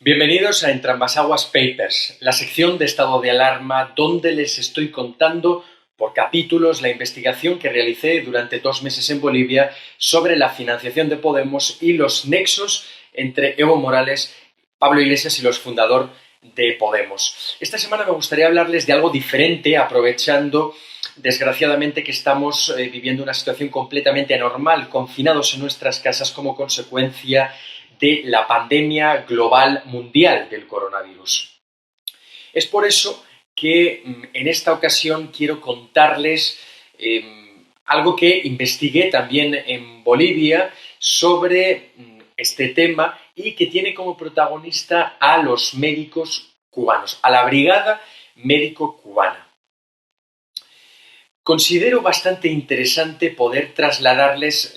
Bienvenidos a Entrambas Papers, la sección de estado de alarma donde les estoy contando por capítulos la investigación que realicé durante 2 meses en Bolivia sobre la financiación de Podemos y los nexos entre Evo Morales, Pablo Iglesias y los fundadores de Podemos. Esta semana me gustaría hablarles de algo diferente, aprovechando desgraciadamente que estamos viviendo una situación completamente anormal, confinados en nuestras casas como consecuencia de la pandemia global mundial del coronavirus. Es por eso que en esta ocasión quiero contarles algo que investigué también en Bolivia sobre este tema y que tiene como protagonista a los médicos cubanos, a la Brigada Médico Cubana. Considero bastante interesante poder trasladarles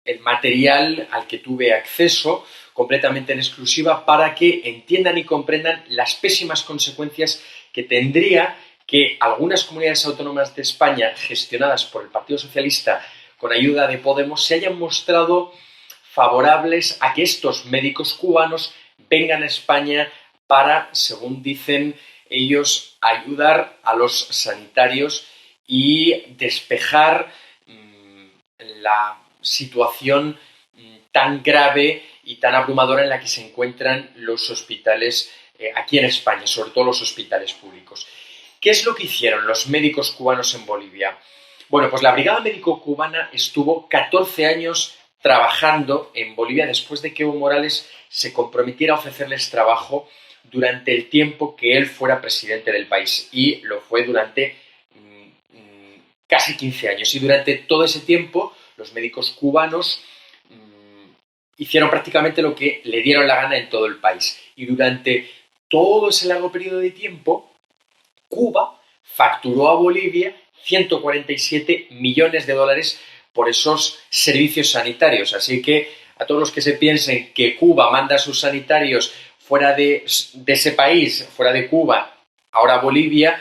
el material al que tuve acceso completamente en exclusiva para que entiendan y comprendan las pésimas consecuencias que tendría que algunas comunidades autónomas de España gestionadas por el Partido Socialista con ayuda de Podemos se hayan mostrado favorables a que estos médicos cubanos vengan a España para, según dicen ellos, ayudar a los sanitarios y despejar la situación tan grave y tan abrumadora en la que se encuentran los hospitales aquí en España, sobre todo los hospitales públicos. ¿Qué es lo que hicieron los médicos cubanos en Bolivia? Bueno, pues la Brigada Médico Cubana estuvo 14 años trabajando en Bolivia después de que Evo Morales se comprometiera a ofrecerles trabajo durante el tiempo que él fuera presidente del país, y lo fue durante casi 15 años. Y durante todo ese tiempo los médicos cubanos hicieron prácticamente lo que le dieron la gana en todo el país. Y durante todo ese largo periodo de tiempo, Cuba facturó a Bolivia 147 millones de dólares por esos servicios sanitarios. Así que a todos los que se piensen que Cuba manda a sus sanitarios fuera de ese país, fuera de Cuba, ahora a Bolivia,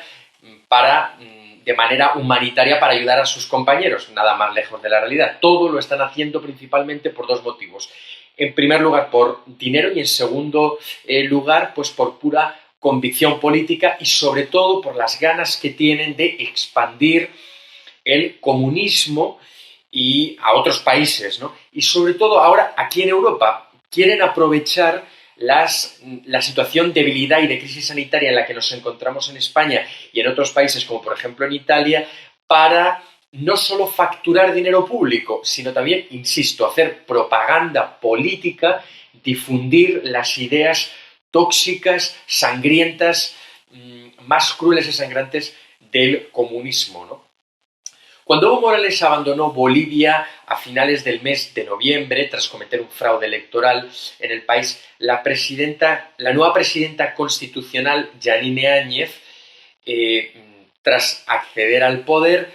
para de manera humanitaria para ayudar a sus compañeros, nada más lejos de la realidad. Todo lo están haciendo principalmente por dos motivos. En primer lugar, por dinero, y en segundo lugar, pues por pura convicción política y sobre todo por las ganas que tienen de expandir el comunismo y a otros países, ¿no? Y sobre todo ahora aquí en Europa quieren aprovechar la situación de debilidad y de crisis sanitaria en la que nos encontramos en España y en otros países, como por ejemplo en Italia, para no solo facturar dinero público, sino también, insisto, hacer propaganda política, difundir las ideas tóxicas, sangrientas, más crueles y sangrantes del comunismo, ¿no? Cuando Evo Morales abandonó Bolivia a finales del mes de noviembre, tras cometer un fraude electoral en el país, la nueva presidenta constitucional, Yanine Áñez, tras acceder al poder,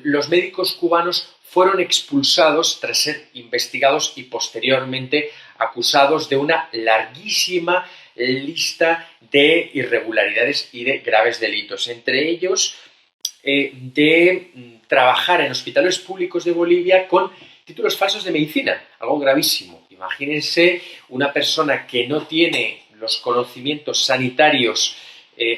los médicos cubanos fueron expulsados tras ser investigados y posteriormente acusados de una larguísima lista de irregularidades y de graves delitos, entre ellos de trabajar en hospitales públicos de Bolivia con títulos falsos de medicina, algo gravísimo. Imagínense una persona que no tiene los conocimientos sanitarios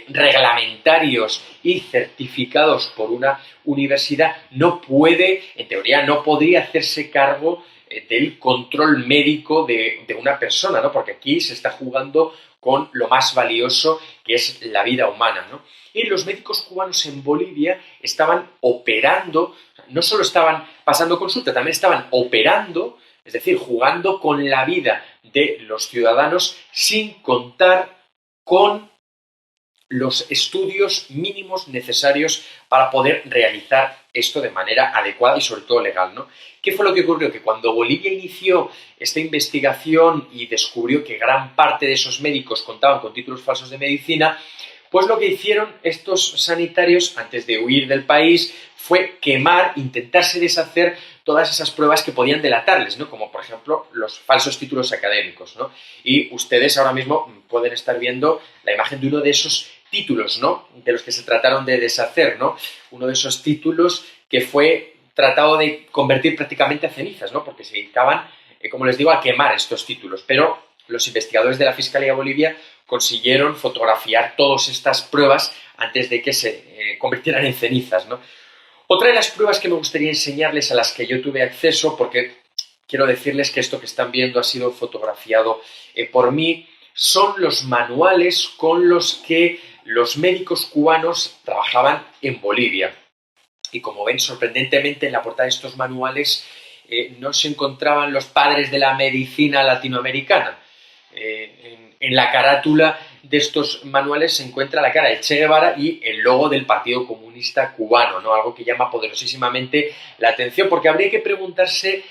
reglamentarios y certificados por una universidad, no puede, en teoría, no podría hacerse cargo del control médico de una persona, ¿no? Porque aquí se está jugando con lo más valioso, que es la vida humana, ¿no? Y los médicos cubanos en Bolivia estaban operando, no solo estaban pasando consulta, también estaban operando, es decir, jugando con la vida de los ciudadanos sin contar con los estudios mínimos necesarios para poder realizar esto de manera adecuada y sobre todo legal, ¿no? ¿Qué fue lo que ocurrió? Que cuando Bolivia inició esta investigación y descubrió que gran parte de esos médicos contaban con títulos falsos de medicina, pues lo que hicieron estos sanitarios antes de huir del país fue quemar, intentarse deshacer todas esas pruebas que podían delatarles, ¿no? Como por ejemplo los falsos títulos académicos, ¿no? Y ustedes ahora mismo pueden estar viendo la imagen de uno de esos títulos, ¿no? De los que se trataron de deshacer, ¿no? Uno de esos títulos que fue tratado de convertir prácticamente a cenizas, ¿no? Porque se dedicaban, como les digo, a quemar estos títulos. Pero los investigadores de la Fiscalía de Bolivia consiguieron fotografiar todas estas pruebas antes de que se convirtieran en cenizas, ¿no? Otra de las pruebas que me gustaría enseñarles, a las que yo tuve acceso, porque quiero decirles que esto que están viendo ha sido fotografiado por mí, son los manuales con los que los médicos cubanos trabajaban en Bolivia. Y como ven, sorprendentemente, en la portada de estos manuales no se encontraban los padres de la medicina latinoamericana. En la carátula de estos manuales se encuentra la cara de Che Guevara y el logo del Partido Comunista Cubano, ¿no? Algo que llama poderosísimamente la atención, porque habría que preguntarle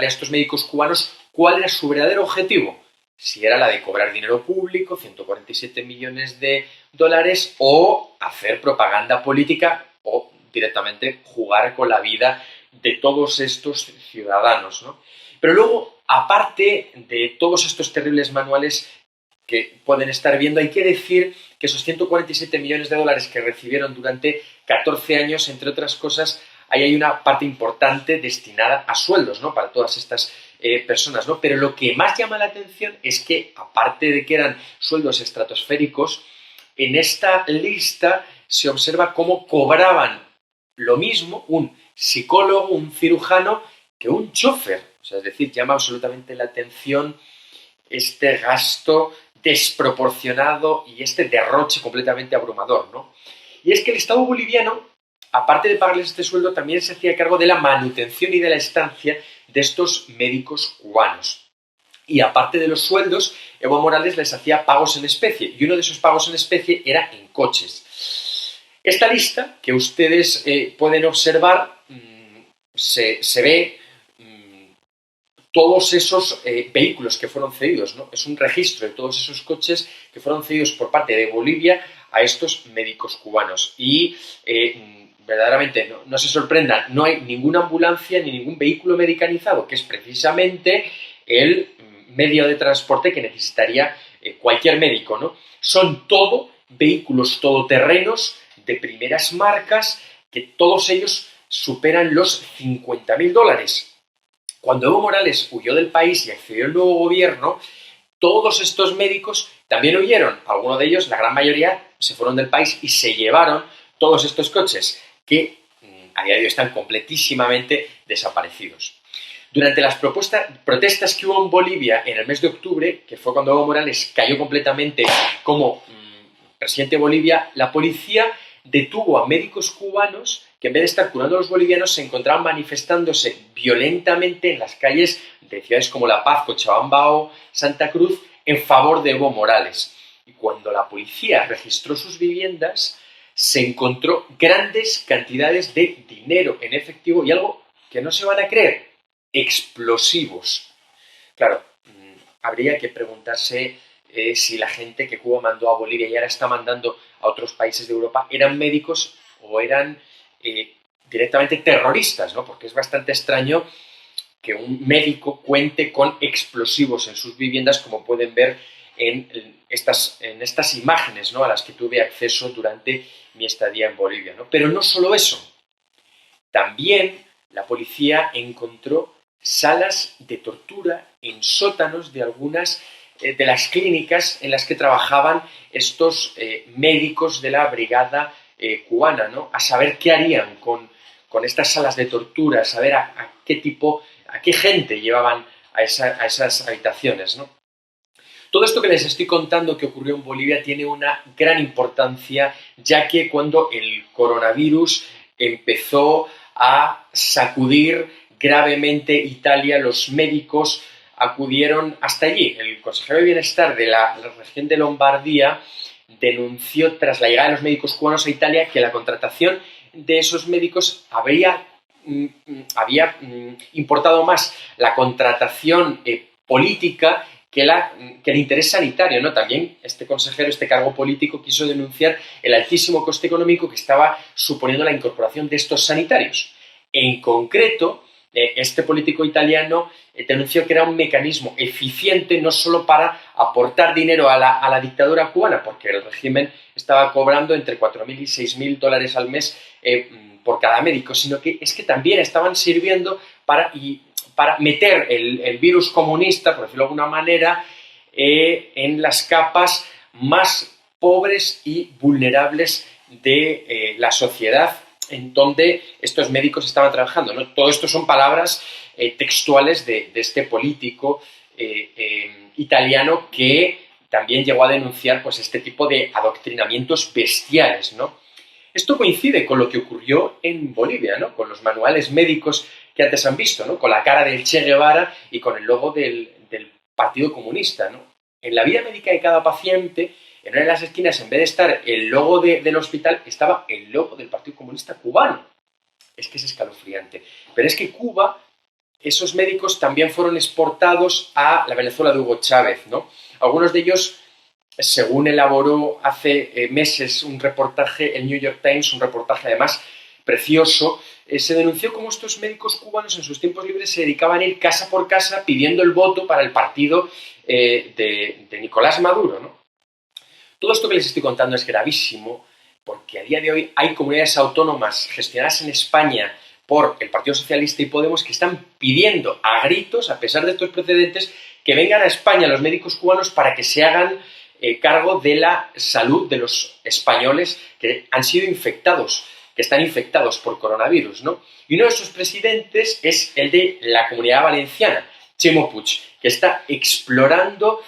a estos médicos cubanos cuál era su verdadero objetivo. Si era la de cobrar dinero público, 147 millones de dólares, o hacer propaganda política, o directamente jugar con la vida de todos estos ciudadanos, ¿no? Pero luego, aparte de todos estos terribles manuales que pueden estar viendo, hay que decir que esos 147 millones de dólares que recibieron durante 14 años, entre otras cosas, ahí hay una parte importante destinada a sueldos, ¿no? Para todas estas personas, ¿no? Pero lo que más llama la atención es que, aparte de que eran sueldos estratosféricos, en esta lista se observa cómo cobraban lo mismo un psicólogo, un cirujano, que un chofer. O sea, es decir, llama absolutamente la atención este gasto desproporcionado y este derroche completamente abrumador, ¿no? Y es que el Estado boliviano, aparte de pagarles este sueldo, también se hacía cargo de la manutención y de la estancia de estos médicos cubanos. Y aparte de los sueldos, Evo Morales les hacía pagos en especie, y uno de esos pagos en especie era en coches. Esta lista que ustedes pueden observar, se ve todos esos vehículos que fueron cedidos, ¿no? Es un registro de todos esos coches que fueron cedidos por parte de Bolivia a estos médicos cubanos. Y verdaderamente, no se sorprendan, no hay ninguna ambulancia ni ningún vehículo medicanizado, que es precisamente el medio de transporte que necesitaría cualquier médico, ¿no? Son todo vehículos todoterrenos de primeras marcas, que todos ellos superan los $50.000. Cuando Evo Morales huyó del país y accedió al nuevo gobierno, todos estos médicos también huyeron. Algunos de ellos, la gran mayoría, se fueron del país y se llevaron todos estos coches que a día de hoy están completísimamente desaparecidos. Durante las protestas que hubo en Bolivia en el mes de octubre, que fue cuando Evo Morales cayó completamente como presidente de Bolivia, la policía detuvo a médicos cubanos que, en vez de estar curando a los bolivianos, se encontraban manifestándose violentamente en las calles de ciudades como La Paz, Cochabamba o Santa Cruz en favor de Evo Morales. Y cuando la policía registró sus viviendas, se encontró grandes cantidades de dinero en efectivo y algo que no se van a creer: explosivos. Claro, habría que preguntarse si la gente que Cuba mandó a Bolivia y ahora está mandando a otros países de Europa eran médicos o eran directamente terroristas, ¿no? Porque es bastante extraño que un médico cuente con explosivos en sus viviendas, como pueden ver en estas imágenes, ¿no?, a las que tuve acceso durante mi estadía en Bolivia, ¿no? Pero no solo eso. También la policía encontró salas de tortura en sótanos de algunas de las clínicas en las que trabajaban estos médicos de la brigada cubana, ¿no? A saber qué harían con estas salas de tortura, a saber a qué gente llevaban a esas habitaciones, ¿no? Todo esto que les estoy contando que ocurrió en Bolivia tiene una gran importancia, ya que cuando el coronavirus empezó a sacudir gravemente Italia, los médicos acudieron hasta allí. El consejero de Bienestar de la región de Lombardía denunció, tras la llegada de los médicos cubanos a Italia, que la contratación de esos médicos había importado más la contratación política que el interés sanitario, ¿no? También este consejero, este cargo político, quiso denunciar el altísimo coste económico que estaba suponiendo la incorporación de estos sanitarios. En concreto, este político italiano denunció que era un mecanismo eficiente no solo para aportar dinero a la dictadura cubana, porque el régimen estaba cobrando entre $4.000 y $6.000 al mes por cada médico, sino que es que también estaban sirviendo para para meter el virus comunista, por decirlo de alguna manera, en las capas más pobres y vulnerables de la sociedad en donde estos médicos estaban trabajando, ¿no? Todo esto son palabras textuales de este político italiano que también llegó a denunciar pues, este tipo de adoctrinamientos bestiales, ¿no? Esto coincide con lo que ocurrió en Bolivia, ¿no? Con los manuales médicos que antes han visto, ¿no? Con la cara del Che Guevara y con el logo del Partido Comunista, ¿no? En la vida médica de cada paciente, en una de las esquinas, en vez de estar el logo del hospital, estaba el logo del Partido Comunista cubano. Es que es escalofriante. Pero es que Cuba, esos médicos también fueron exportados a la Venezuela de Hugo Chávez, ¿no? Algunos de ellos, según elaboró hace meses un reportaje, el New York Times, un reportaje además precioso, se denunció cómo estos médicos cubanos en sus tiempos libres se dedicaban a ir casa por casa pidiendo el voto para el partido de Nicolás Maduro, ¿no? Todo esto que les estoy contando es gravísimo porque a día de hoy hay comunidades autónomas gestionadas en España por el Partido Socialista y Podemos que están pidiendo a gritos, a pesar de estos precedentes, que vengan a España los médicos cubanos para que se hagan cargo de la salud de los españoles que han sido infectados, que están infectados por coronavirus, ¿no? Y uno de esos presidentes es el de la Comunidad Valenciana, Chimo Puig, que está explorando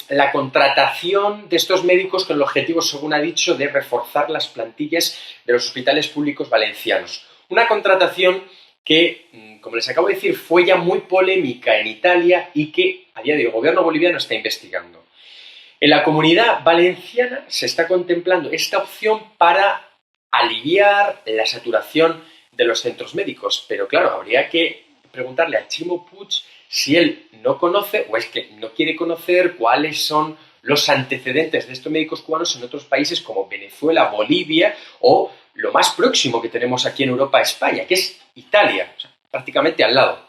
la contratación de estos médicos con el objetivo, según ha dicho, de reforzar las plantillas de los hospitales públicos valencianos. Una contratación que, como les acabo de decir, fue ya muy polémica en Italia y que a día de hoy el gobierno boliviano está investigando. En la Comunidad Valenciana se está contemplando esta opción para aliviar la saturación de los centros médicos, pero claro, habría que preguntarle a Chimo Puig si él no conoce o es que no quiere conocer cuáles son los antecedentes de estos médicos cubanos en otros países como Venezuela, Bolivia o lo más próximo que tenemos aquí en Europa, España, que es Italia, o sea, prácticamente al lado.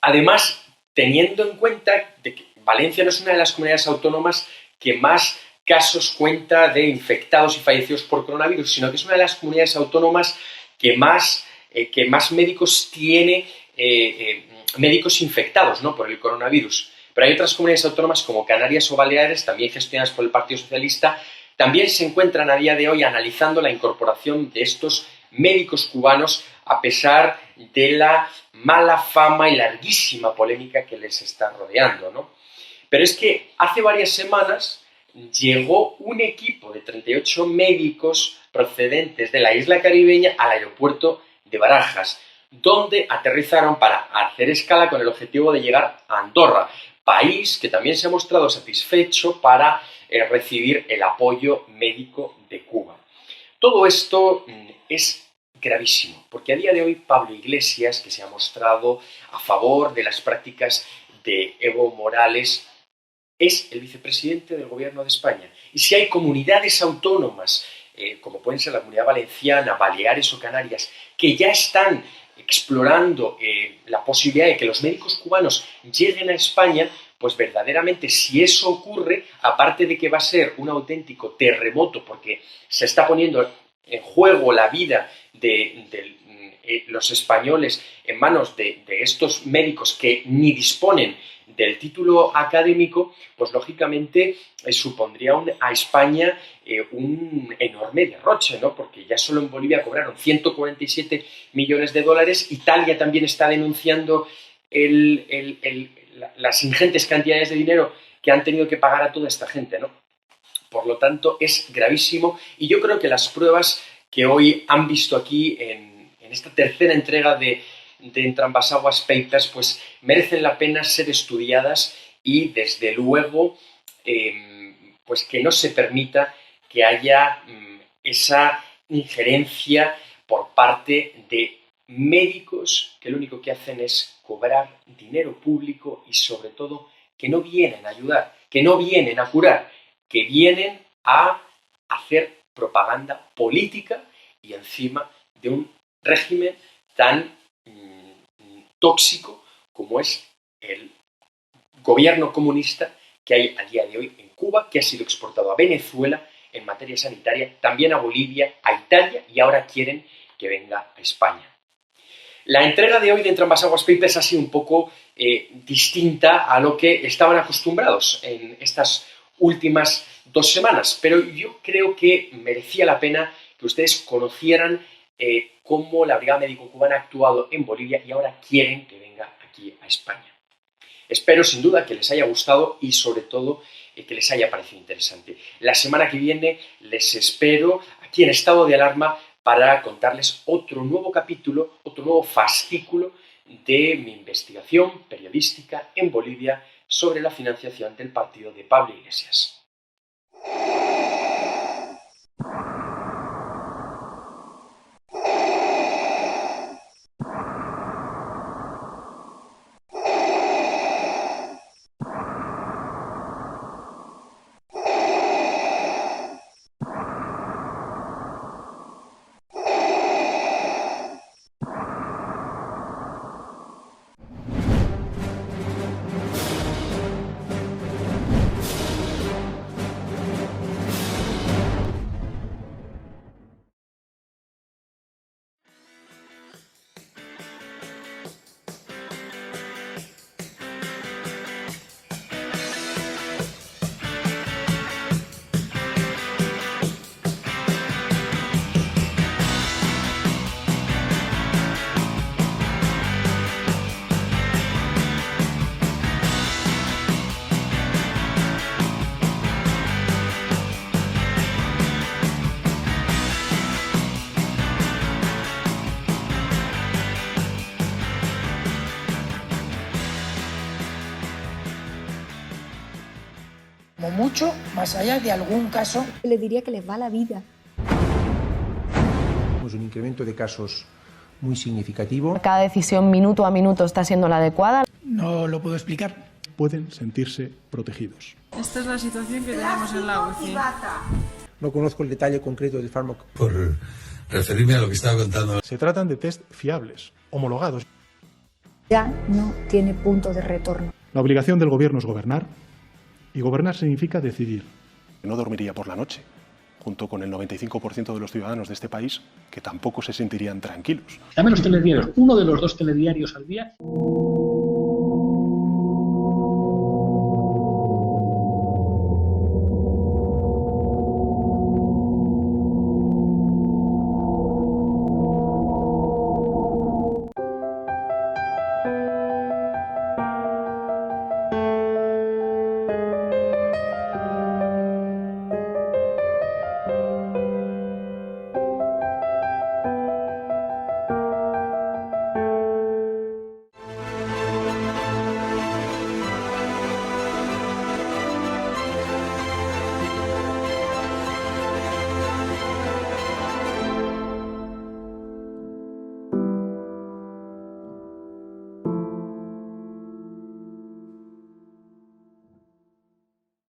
Además, teniendo en cuenta de que Valencia no es una de las comunidades autónomas que más casos cuenta de infectados y fallecidos por coronavirus, sino que es una de las comunidades autónomas que más médicos tiene, médicos infectados, ¿no?, por el coronavirus. Pero hay otras comunidades autónomas como Canarias o Baleares, también gestionadas por el Partido Socialista, también se encuentran a día de hoy analizando la incorporación de estos médicos cubanos a pesar de la mala fama y larguísima polémica que les está rodeando, ¿no? Pero es que hace varias semanas llegó un equipo de 38 médicos procedentes de la isla caribeña al aeropuerto de Barajas, donde aterrizaron para hacer escala con el objetivo de llegar a Andorra, país que también se ha mostrado satisfecho para recibir el apoyo médico de Cuba. Todo esto es gravísimo, porque a día de hoy Pablo Iglesias, que se ha mostrado a favor de las prácticas de Evo Morales, es el vicepresidente del gobierno de España. Y si hay comunidades autónomas, como pueden ser la Comunidad Valenciana, Baleares o Canarias, que ya están explorando la posibilidad de que los médicos cubanos lleguen a España, pues verdaderamente si eso ocurre, aparte de que va a ser un auténtico terremoto porque se está poniendo en juego la vida de los españoles en manos de estos médicos que ni disponen del título académico, pues lógicamente supondría a España un enorme derroche, ¿no? Porque ya solo en Bolivia cobraron 147 millones de dólares, Italia también está denunciando las ingentes cantidades de dinero que han tenido que pagar a toda esta gente, ¿no? Por lo tanto, es gravísimo y yo creo que las pruebas que hoy han visto aquí en esta tercera entrega de Entrambas Aguas Papers, pues merecen la pena ser estudiadas y desde luego pues que no se permita que haya esa injerencia por parte de médicos que lo único que hacen es cobrar dinero público y sobre todo que no vienen a ayudar, que no vienen a curar, que vienen a hacer propaganda política y encima de un régimen tan tóxico como es el gobierno comunista que hay a día de hoy en Cuba, que ha sido exportado a Venezuela en materia sanitaria, también a Bolivia, a Italia y ahora quieren que venga a España. La entrega de hoy de Entrambas Aguas Papers ha sido un poco distinta a lo que estaban acostumbrados en estas últimas 2 semanas, pero yo creo que merecía la pena que ustedes conocieran cómo la Brigada Médico-Cubana ha actuado en Bolivia y ahora quieren que venga aquí a España. Espero sin duda que les haya gustado y sobre todo que les haya parecido interesante. La semana que viene les espero aquí en Estado de Alarma para contarles otro nuevo capítulo, otro nuevo fascículo de mi investigación periodística en Bolivia sobre la financiación del partido de Pablo Iglesias. Como mucho, más allá de algún caso. Le diría que les va la vida. Tenemos un incremento de casos muy significativo. Cada decisión minuto a minuto está siendo la adecuada. No lo puedo explicar. Pueden sentirse protegidos. Esta es la situación que tenemos en la UCI. No conozco el detalle concreto del fármaco. Por referirme a lo que estaba contando. Se tratan de test fiables, homologados. Ya no tiene punto de retorno. La obligación del gobierno es gobernar, y gobernar significa decidir. No dormiría por la noche, junto con el 95% de los ciudadanos de este país, que tampoco se sentirían tranquilos. Dame los telediarios, uno de los 2 telediarios al día.